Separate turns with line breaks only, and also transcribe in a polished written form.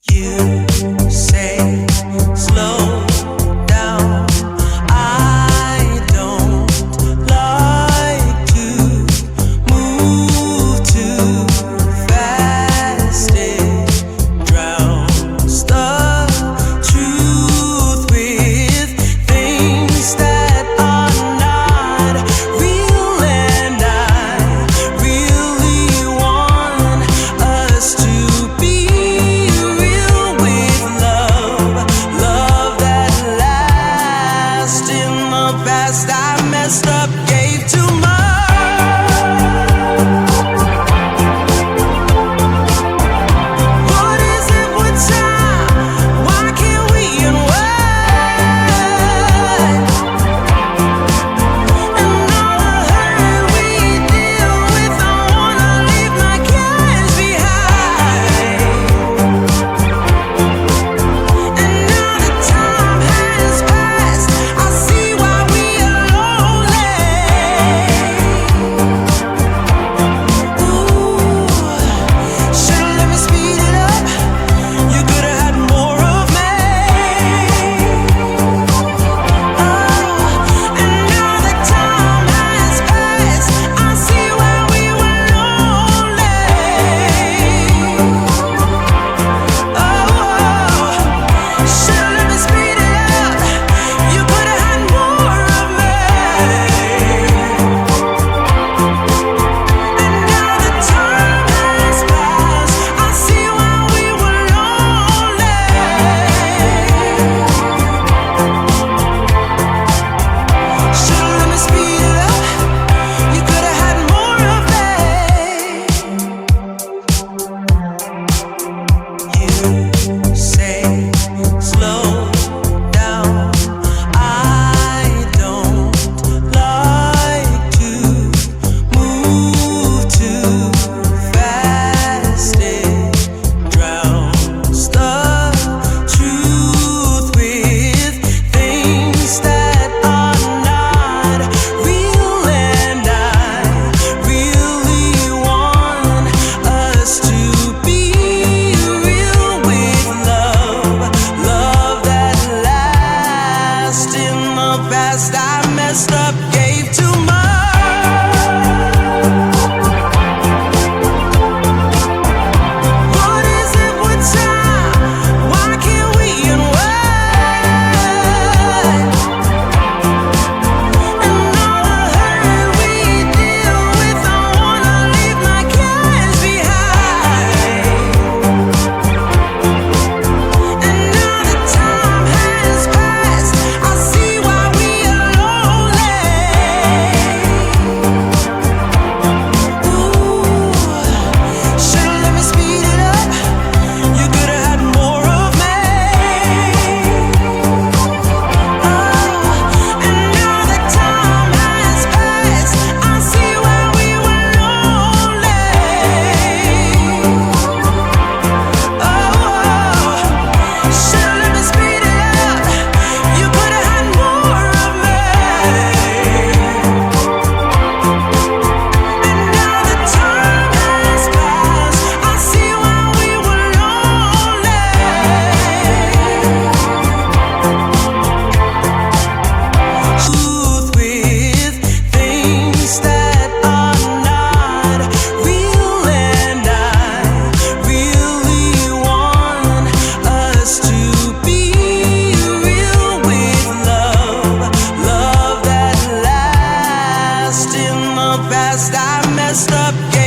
You say slow down. I don't like to move too fast. It drowns the truth with things that are not real, and I really want us to be real with love that lasts. In the past I messed up, gave too much. What is it with time? Why can't we unwind? And all the hurt we deal with, I wanna leave my cares behind. And now that time has passed, I see why we are lonely. Ooh, should've let me speed it up. You could've had more of me. And now that time has passed, I see why we were lonely. Should've let me speed it up. You could've had more of me. And now that time has passed, I see why we were lonely. Should've let me speed it up. You could've had more of me. You say slow down. I don't like to move too fast. It drowns the truth with things that are not real, and I really want us to be real with love that lasts. In the past I messed up, gave too much. What is it with time? Why can't we unwind? And all the hurt we deal with, I wanna leave my cares behind. And now that time has passed, I see why we are lonely. Ooh, should've let me speed it up. You could've had more of me. And now that time has passed, I see why we were lonely. Should've let me speed it up. You could've had more of me. And now that time has passed, I see why we were lonely. Truth with things that are not real, and I really want us to be real with love that lasts. In the past I messed up, gave